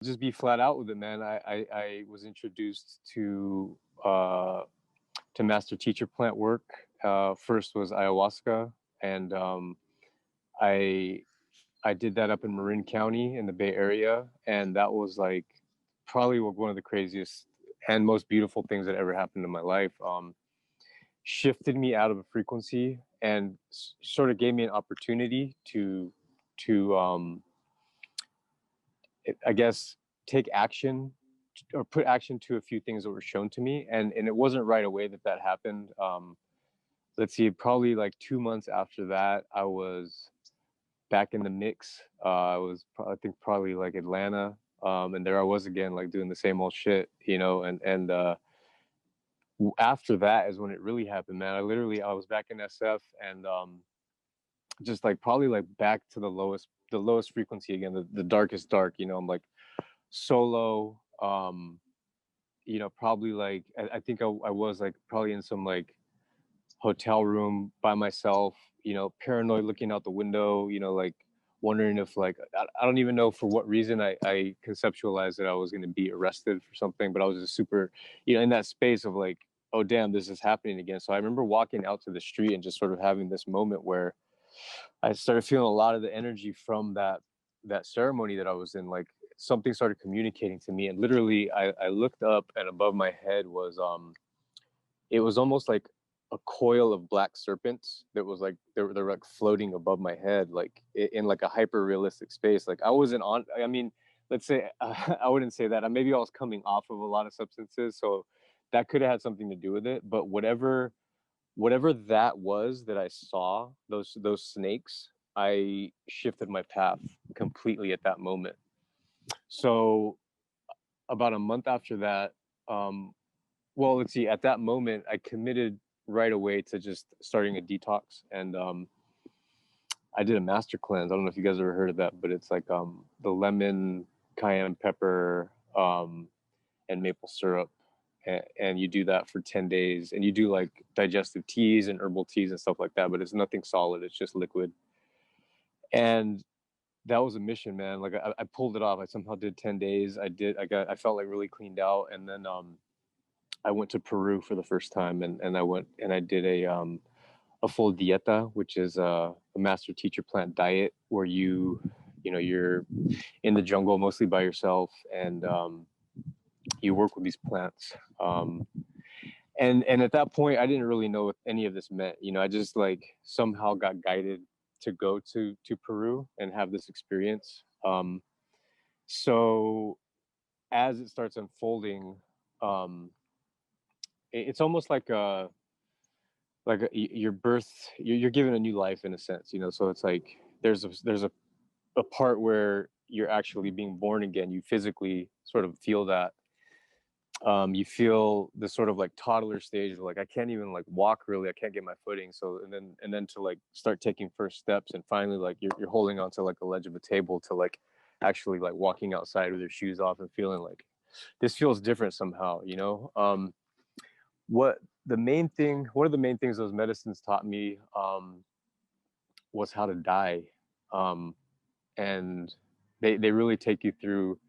Just be flat out with it, man. I was introduced to master teacher plant work. First was ayahuasca, and I I did that up in Marin County in the Bay Area, and that was like probably one of the craziest and most beautiful things that ever happened in my life. Shifted me out of a frequency and sort of gave me an opportunity to I guess take action or put action to a few things that were shown to me, and it wasn't right away that that happened. Let's see, probably like 2 months after that, I was back in the mix. I was, I think, probably like Atlanta, and there I was again, like doing the same old shit, you know. And after that is when it really happened, man. I was back in SF, and just like probably like back to the lowest frequency again, the darkest dark. You know, I'm like solo. You know, probably like I think I was like probably in some like hotel room by myself, you know, paranoid looking out the window, you know, like wondering if like I don't even know for what reason I conceptualized that I was going to be arrested for something, but I was just super, you know, in that space of like, oh damn, this is happening again. So I remember walking out to the street and just sort of having this moment where I started feeling a lot of the energy from that ceremony that I was in. Like something started communicating to me, and literally I looked up, and above my head was it was almost like a coil of black serpents that was like they're like floating above my head, like in like a hyper realistic space. Like I wasn't on. I mean, let's say I wouldn't say that. Maybe I was coming off of a lot of substances, so that could have had something to do with it. But whatever that was that I saw, those snakes, I shifted my path completely at that moment. So about a month after that, well, let's see. At that moment, I committed right away to just starting a detox, and I did a master cleanse. I don't know if you guys ever heard of that, but it's like the lemon, cayenne pepper, and maple syrup, and you do that for 10 days, and you do like digestive teas and herbal teas and stuff like that. But it's nothing solid; it's just liquid. And that was a mission, man. Like I pulled it off. I somehow did 10 days. I felt like really cleaned out, and then I went to Peru for the first time, and I went and I did a full dieta, which is a master teacher plant diet where you know you're in the jungle mostly by yourself, and you work with these plants. And at that point, I didn't really know what any of this meant. You know, I just like somehow got guided to go to Peru and have this experience. So as it starts unfolding, um, it's almost like your birth, you're given a new life in a sense, you know. So it's like there's a part where you're actually being born again. You physically sort of feel that. You feel the sort of like toddler stage of like I can't even like walk really. I can't get my footing. So and then to like start taking first steps, and finally like you're holding onto like a ledge of a table to like actually like walking outside with your shoes off and feeling like this feels different somehow, you know. What the main thing, one of the main things those medicines taught me was how to die, and they really take you through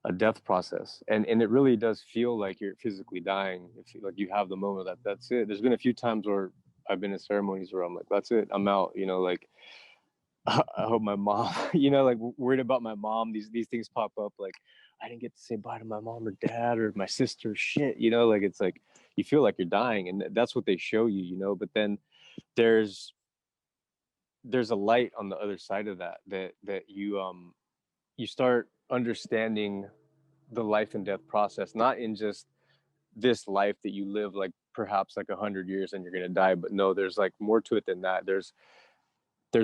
a death process, and it really does feel like you're physically dying. If like you have the moment that's it. There's been a few times where I've been in ceremonies where I'm like, that's it, I'm out. You know, like I hope my mom, you know, like worried about my mom. These things pop up like I didn't get to say bye to my mom or dad or my sister. Shit, you know, like it's like you feel like you're dying, and that's what they show you, you know. But then there's there's a light on the other side of that you start understanding the life and death process, not in just this life that you live like perhaps like 100 years and you're gonna die, but no, there's like more to it than that. There's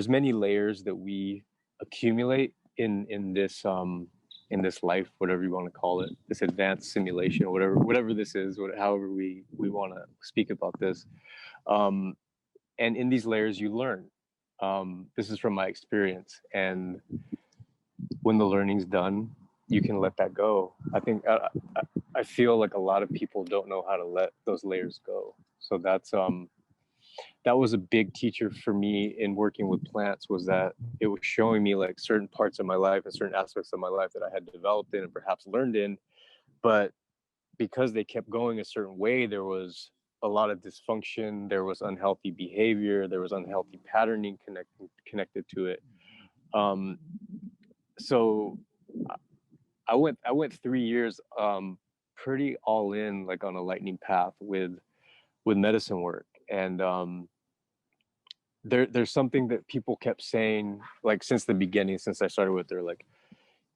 many layers that we accumulate in this life, whatever you want to call it, this advanced simulation, whatever this is, however we want to speak about this. Um, and in these layers, you learn. This is from my experience, and when the learning's done, you can let that go. I think I feel like a lot of people don't know how to let those layers go. So that was a big teacher for me in working with plants, was that it was showing me like certain parts of my life and certain aspects of my life that I had developed in and perhaps learned in, but because they kept going a certain way, there was a lot of dysfunction, there was unhealthy behavior, there was unhealthy patterning connected to it. um, so I went 3 years pretty all in, like on a lightning path with medicine work. And there's something that people kept saying, like since the beginning, since I started with their like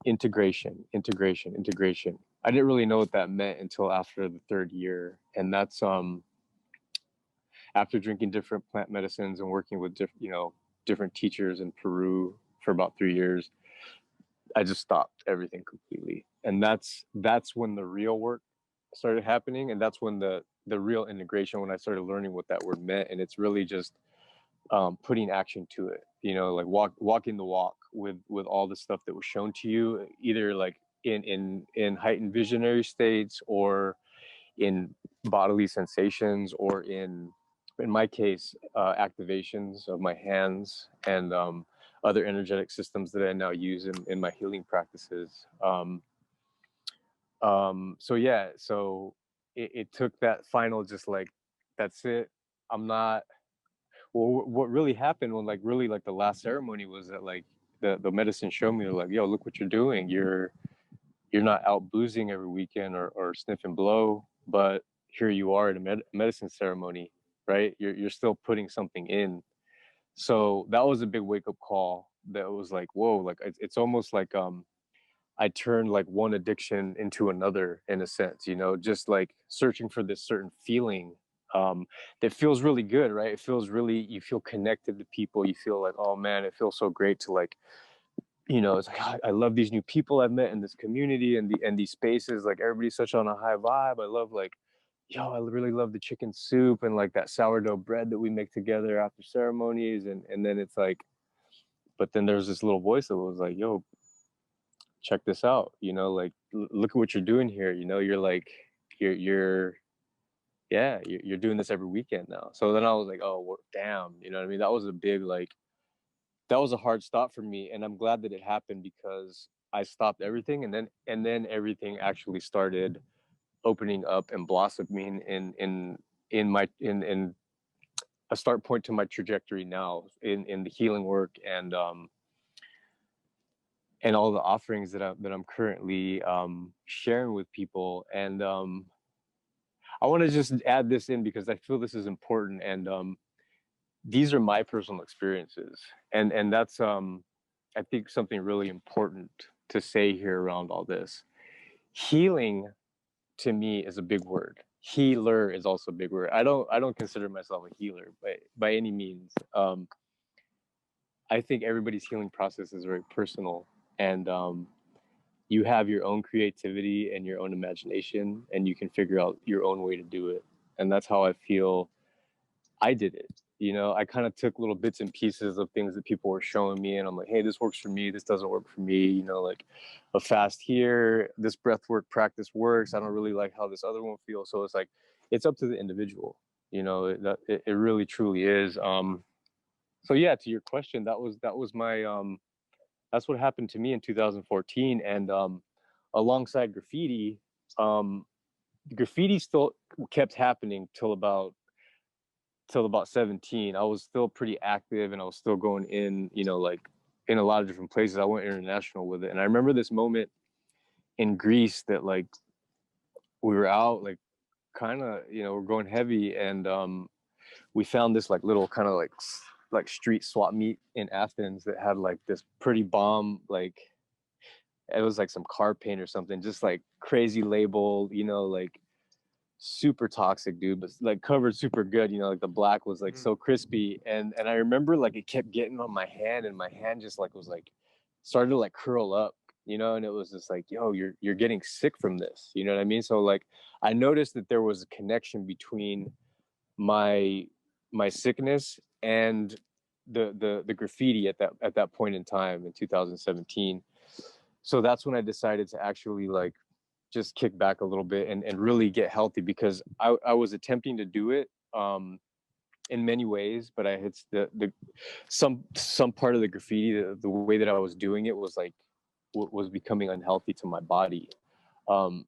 integration, integration, integration. I didn't really know what that meant until after the third year. And that's after drinking different plant medicines and working with different teachers in Peru for about 3 years. I just stopped everything completely. And that's when the real work started happening. And that's when the real integration, when I started learning what that word meant. And it's really just putting action to it, like walking the walk with all the stuff that was shown to you, either like in heightened visionary states, or in bodily sensations, or in my case, activations of my hands, and other energetic systems that I now use in my healing practices. So yeah, so it took that final, just like, that's it. I'm not, well, what really happened when, like, really, like, the last ceremony was that, like, the medicine showed me, like, yo, look what you're doing. You're not out boozing every weekend, or sniffing blow, but here you are at a medicine ceremony, right? You're still putting something in. So that was a big wake up call. That was like, whoa, like it's almost like I turned like one addiction into another, in a sense, just like searching for this certain feeling um, that feels really good, right? It feels really, you feel connected to people. You feel like, oh man, it feels so great to, like, it's like, I love these new people I've met in this community, and these spaces. Like, everybody's such on a high vibe. I love, like, yo, I really love the chicken soup and like that sourdough bread that we make together after ceremonies. And then it's like, but then there's this little voice that was like, yo, check this out, like, look at what you're doing here. You're like, you're yeah, you're doing this every weekend now. So then I was like, oh, well, damn, you know what I mean? That was a big, like, that was a hard stop for me. And I'm glad that it happened, because I stopped everything, and then everything actually started opening up and blossoming in my in a start point to my trajectory now in the healing work, and all the offerings that I'm currently sharing with people. And I want to just add this in, because I feel this is important. And these are my personal experiences, and that's I think something really important to say here around all this. Healing, to me, is a big word. Healer is also a big word. I don't consider myself a healer by any means. I think everybody's healing process is very personal, and you have your own creativity and your own imagination, and you can figure out your own way to do it. And that's how I feel I did it. I kind of took little bits and pieces of things that people were showing me, and I'm like, hey, this works for me, this doesn't work for me. Like, a fast here, this breath work practice works, I don't really like how this other one feels. So it's like, it's up to the individual. It really truly is. So yeah, to your question, that was my that's what happened to me in 2014. And alongside graffiti, um, graffiti still kept happening till about 17. I was still pretty active, and I was still going in, like, in a lot of different places. I went international with it. And I remember this moment in Greece that, like, we were out, like, kind of, we're going heavy, and we found this, like, little kind of like street swap meet in Athens that had, like, this pretty bomb, like, it was like some car paint or something, just like crazy label, like super toxic, dude, but like covered super good. Like the black was like so crispy, and I remember, like, it kept getting on my hand, and my hand just, like, was like, started to, like, curl up, and it was just like, yo, you're getting sick from this, you know what I mean? So, like, I noticed that there was a connection between my my sickness and the graffiti at that point in time in 2017. So that's when I decided to actually, like, just kick back a little bit, and really get healthy, because I was attempting to do it in many ways, but I hit some part of the graffiti, the way that I was doing it was like was becoming unhealthy to my body.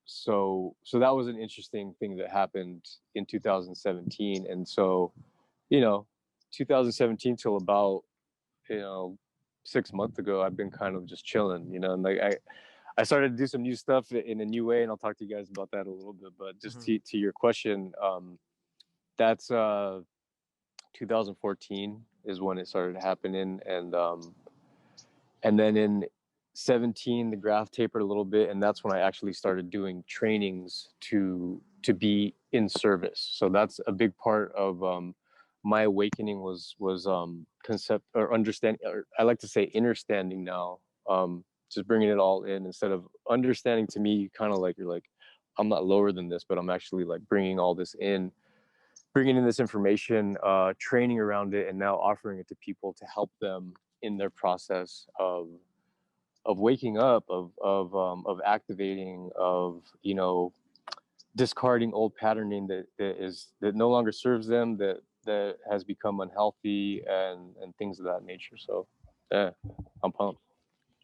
So that was an interesting thing that happened in 2017. And so, 2017 till about, 6 months ago, I've been kind of just chilling, and like I started to do some new stuff in a new way, and I'll talk to you guys about that a little bit. But just to your question, that's 2014 is when it started happening, and then in 17 the graph tapered a little bit, and that's when I actually started doing trainings to be in service. So that's a big part of my awakening was concept or understand, or I like to say innerstanding now. Just bringing it all in instead of understanding. To me, kind of like you're like, I'm not lower than this, but I'm actually like bringing in this information, training around it, and now offering it to people to help them in their process of waking up, of activating, of discarding old patterning that no longer serves them, that has become unhealthy, and things of that nature. So yeah, I'm pumped.